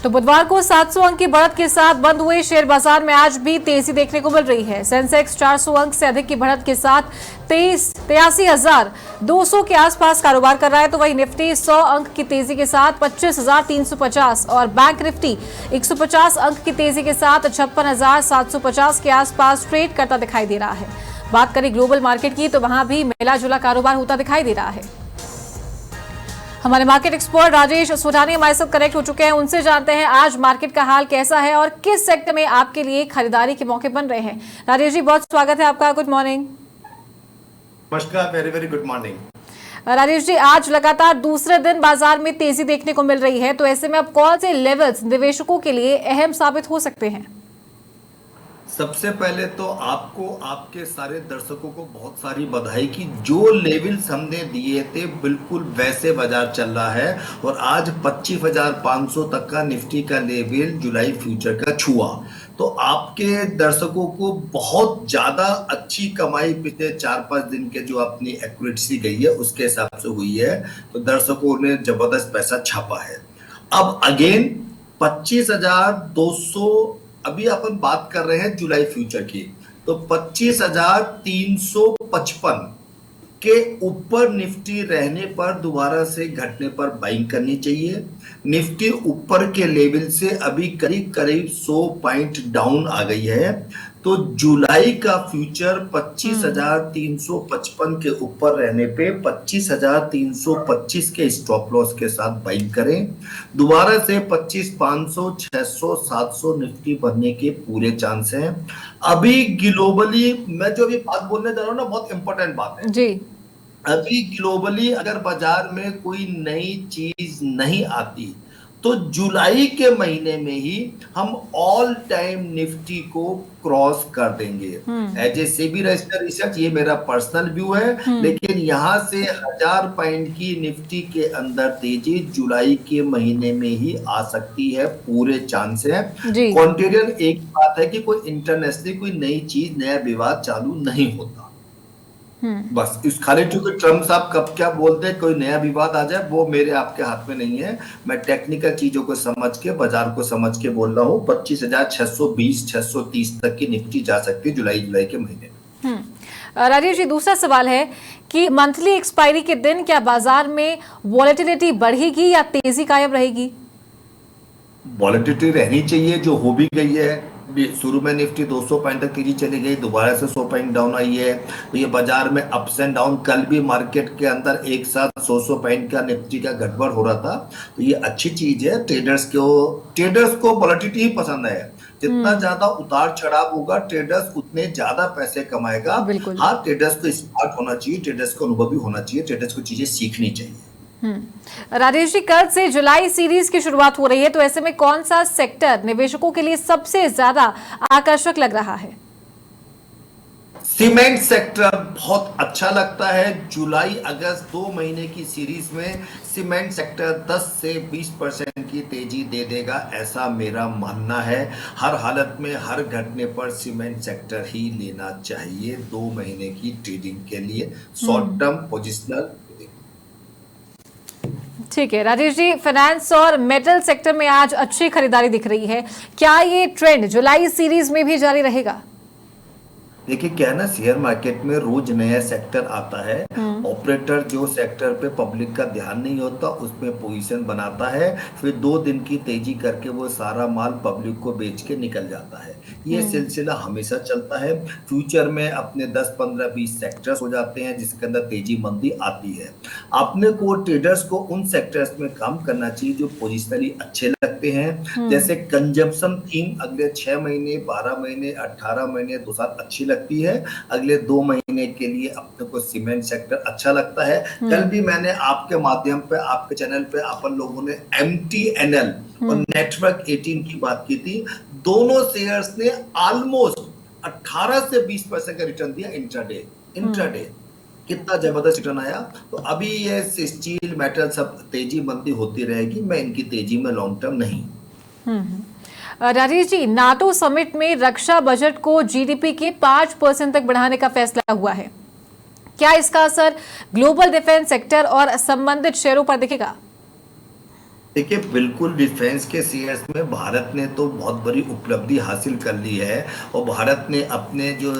तो बुधवार को 700 अंक की बढ़त के साथ बंद हुए शेयर बाजार में आज भी तेजी देखने को मिल रही है। सेंसेक्स 400 अंक से अधिक की बढ़त के साथ 83,200 के आसपास कारोबार कर रहा है, तो वही निफ्टी 100 अंक की तेजी के साथ 25,350 और बैंक निफ्टी 150 अंक की तेजी के साथ 56,750 के आसपास ट्रेड करता दिखाई दे रहा है। बात करें ग्लोबल मार्केट की तो वहां भी मिला जुला कारोबार होता दिखाई दे रहा है। हमारे मार्केट एक्सपर्ट राजेश सोठानी हमारे साथ कनेक्ट हो चुके हैं, उनसे जानते हैं आज मार्केट का हाल कैसा है और किस सेक्टर में आपके लिए खरीदारी के मौके बन रहे हैं। राजेश जी, बहुत स्वागत है आपका। Good morning. नमस्कार, very very good morning. Rajesh ji, आज लगातार दूसरे दिन बाजार में तेजी देखने को मिल रही है, तो ऐसे में अब कौन से लेवल्स निवेशकों के लिए अहम साबित हो सकते हैं? सबसे पहले तो आपको, आपके सारे दर्शकों को बहुत सारी बधाई कि जो लेवल्स हमने दिए थे बिल्कुल वैसे बाजार चल रहा है और आज 25,500 तक का निफ्टी का लेवल जुलाई फ्यूचर का छुआ। तो आपके दर्शकों को बहुत ज्यादा अच्छी कमाई पिछले 4-5 दिन के जो अपनी एक्यूरेसी गई है उसके हिसाब से हुई है, तो दर्शकों ने जबरदस्त पैसा छापा है। अब अगेन 25,200, अभी अपन बात कर रहे हैं जुलाई फ्यूचर की, तो 25,355 के ऊपर निफ्टी रहने पर दोबारा से घटने पर बाइंग करनी चाहिए। निफ्टी ऊपर के लेवल से अभी करीब करीब 100 पॉइंट डाउन आ गई है, तो जुलाई का फ्यूचर 25,355 के ऊपर रहने पे 25,325 के स्टॉप लॉस के साथ बाइंग करें। दोबारा से 25,500, 600, 700 निफ्टी बनने के पूरे चांस हैं। अभी ग्लोबली मैं जो अभी बात बोलने जा रहा हूँ ना, बहुत इंपॉर्टेंट बात है जी। अभी ग्लोबली अगर बाजार में कोई नई चीज नहीं आती तो जुलाई के महीने में ही हम ऑल टाइम निफ्टी को क्रॉस कर देंगे। As a SEBI registered research, ये मेरा पर्सनल व्यू है, लेकिन यहां से 1000 पॉइंट की निफ्टी के अंदर तेजी जुलाई के महीने में ही आ सकती है, पूरे चांस है। कॉन्टेरियन एक बात है कि कोई इंटरनेशनली कोई नई चीज, नया विवाद चालू नहीं होता। बस इस खाली चूंकि ट्रम्प साहब कब क्या बोलते हैं, कोई नया विवाद आ जाए, वो मेरे आपके हाथ में नहीं है। मैं टेक्निकल चीजों को समझ के, बाजार को समझ के बोल रहा हूँ। 25,620, 630 तक की निफ्टी जा सकती है जुलाई के महीने में। राजेश जी, दूसरा सवाल है कि मंथली एक्सपायरी के दिन क्या बाजार में वॉलेटिलिटी बढ़ेगी या तेजी कायम रहेगी? वॉलेटिलिटी रहनी चाहिए, जो हो भी गई है। शुरू में निफ्टी 200 पॉइंट तक तेजी चली गई, दोबारा से 100 पॉइंट डाउन आई है, तो ये बाजार में अप्स एंड डाउन। कल भी मार्केट के अंदर एक साथ 100 पॉइंट का निफ्टी का गड़बड़ हो रहा था, तो ये अच्छी चीज है। ट्रेडर्स को वॉलेटिलिटी ही पसंद है। जितना ज्यादा उतार चढ़ाव होगा ट्रेडर्स उतने ज्यादा पैसे कमाएगा। हाँ, ट्रेडर्स को स्मार्ट होना चाहिए, ट्रेडर्स को अनुभवी होना चाहिए, ट्रेडर्स को चीजें सीखनी चाहिए। राजेश जी, कल से जुलाई सीरीज की शुरुआत हो रही है, तो ऐसे में कौन सा सेक्टर निवेशकों के लिए सबसे ज्यादा आकर्षक लग रहा है? सीमेंट सेक्टर बहुत अच्छा लगता है। जुलाई अगस्त 2 महीने की सीरीज में सीमेंट सेक्टर 10 से 20% की तेजी दे देगा, ऐसा मेरा मानना है। हर हालत में, हर घटने पर सीमेंट सेक्टर ही लेना चाहिए 2 महीने की ट्रेडिंग के लिए, शॉर्ट टर्म पोजिशनल। ठीक है राजेश जी, फाइनेंस और मेटल सेक्टर में आज अच्छी खरीदारी दिख रही है, क्या ये ट्रेंड जुलाई सीरीज में भी जारी रहेगा? देखिए क्या है ना, शेयर मार्केट में रोज नया सेक्टर आता है। ऑपरेटर जो सेक्टर पे पब्लिक का ध्यान नहीं होता उसमें पोजीशन बनाता है, फिर 2 दिन की तेजी करके वो सारा माल पब्लिक को बेच के निकल जाता है। ये सिलसिला हमेशा चलता है। फ्यूचर में अपने 10, 15, 20 सेक्टर्स हो जाते हैं जिसके अंदर तेजी मंदी आती है। अपने को ट्रेडर्स को उन सेक्टर्स में काम करना चाहिए जो पोजिशनली अच्छे लगते हैं। जैसे कंजम्पशन थीम अगले 6 महीने, 12 महीने, 18 महीने, 2 साल अच्छी लगती है। अगले 2 महीने के लिए अपने को सीमेंट सेक्टर अच्छा लगता है। कल भी मैंने आपके माध्यम पे, आपके चैनल पे अपन लोगों ने MTNL और नेटवर्क 18 की बात की थी। दोनों शेयर्स ने ऑलमोस्ट 18 से 20% का रिटर्न दिया इंट्राडे। कितना जबरदस्त रिटर्न आया। तो अभी ये स्टील, मेटल सब तेजी मंदी होती रहेगी, मैं इनकी तेजी में लॉन्ग टर्म नहीं। राजेश जी, नाटो समिट में रक्षा बजट को GDP के 5% तक बढ़ाने का फैसला हुआ है, क्या इसका असर ग्लोबल डिफेंस सेक्टर और संबंधित शेयरों पर दिखेगा? देखिए, बिल्कुल डिफेंस के शेयर्स में भारत ने तो बहुत बड़ी उपलब्धि हासिल कर ली है। और भारत ने अपने जो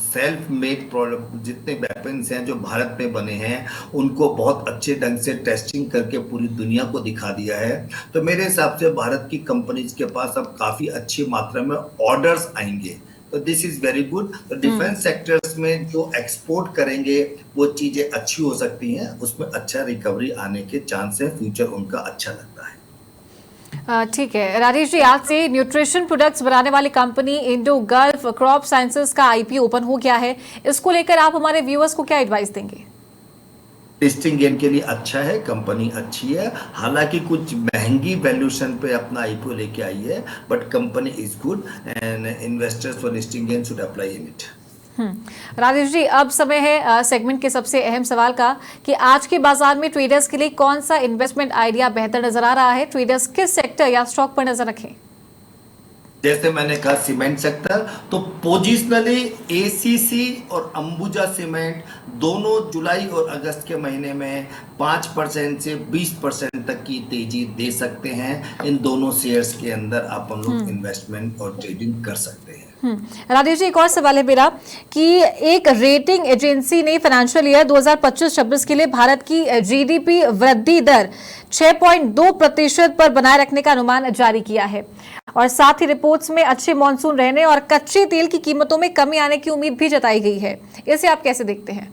सेल्फ मेड प्रोडक्ट जितने वेपन्स हैं जो भारत में बने हैं, उनको बहुत अच्छे ढंग से टेस्टिंग करके पूरी दुनिया को दिखा दिया है। तो मेरे हिसाब से भारत की कंपनीज के पास अब काफ़ी अच्छी मात्रा में ऑर्डर्स आएंगे। तो दिस इज वेरी गुड। तो डिफेंस सेक्टर्स में जो एक्सपोर्ट करेंगे वो चीज़ें अच्छी हो सकती हैं, उसमें अच्छा रिकवरी आने के चांस है, फ्यूचर उनका अच्छा लगता है। ठीक है राजेश जी, आज से न्यूट्रिशन प्रोडक्ट्स बनाने वाली company Indo gulf crop sciences का आईपीओ ओपन हो गया है। इसको लेकर आप हमारे व्यूअर्स को क्या एडवाइस देंगे? लिस्टिंग गेन के लिए अच्छा है, कंपनी अच्छी है। हालांकि कुछ महंगी वैल्यूएशन पे अपना आईपीओ लेके आई है, but company is good and investors for listing gain should apply in it. Rajesh ji, अब समय है सेगमेंट के सबसे अहम सवाल का कि आज के बाजार में ट्रेडर्स के लिए कौन सा इन्वेस्टमेंट आइडिया बेहतर नजर आ रहा है? ट्रेडर्स किस सेक्टर या स्टॉक पर नजर रखें? जैसे मैंने कहा सीमेंट सेक्टर, तो पोजिशनली एसीसी और अंबुजा सीमेंट दोनों जुलाई और अगस्त के महीने में 5% से 20% तक की तेजी दे सकते हैं। इन दोनों शेयर्स के अंदर आप हम लोग इन्वेस्टमेंट और ट्रेडिंग कर सकते हैं। राजेश जी, एक और सवाल है मेरा कि एक रेटिंग एजेंसी ने फाइनेंशियल ईयर 2025-26 के लिए भारत की जीडीपी वृद्धि दर 6.2% पर बनाए रखने का अनुमान जारी किया है और साथ ही रिपोर्ट्स में अच्छे मॉनसून रहने और कच्चे तेल की कीमतों में कमी आने की उम्मीद भी जताई गई है। इसे आप कैसे देखते हैं?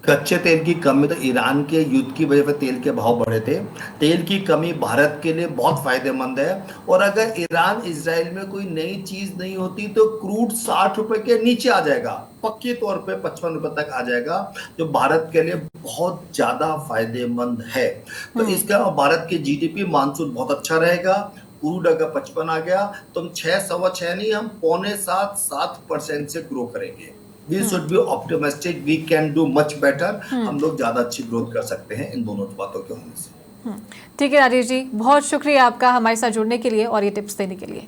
कच्चे तेल की कमी तो ईरान के युद्ध की वजह से तेल के भाव बढ़े थे। तेल की कमी भारत के लिए बहुत फायदेमंद है। और अगर ईरान इजराइल में कोई नई चीज नहीं होती तो क्रूड 60 रुपए के नीचे आ जाएगा, पक्के तौर पे 55 रुपए तक आ जाएगा, जो भारत के लिए बहुत ज्यादा फायदेमंद है। तो इसका भारत के जीडीपी मानसून बहुत अच्छा रहेगा। क्रूड अगर 55 आ गया तो हम 6.6 नहीं, हम 6.75-7% से ग्रो करेंगे। We should be optimistic, we can do much better। हम लोग ज्यादा अच्छी ग्रोथ कर सकते हैं इन दोनों बातों के होने से। ठीक है राजेश जी, बहुत शुक्रिया आपका हमारे साथ जुड़ने के लिए और ये टिप्स देने के लिए।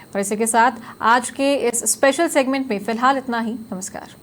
और इसी के साथ आज के इस स्पेशल सेगमेंट में फिलहाल इतना ही। नमस्कार।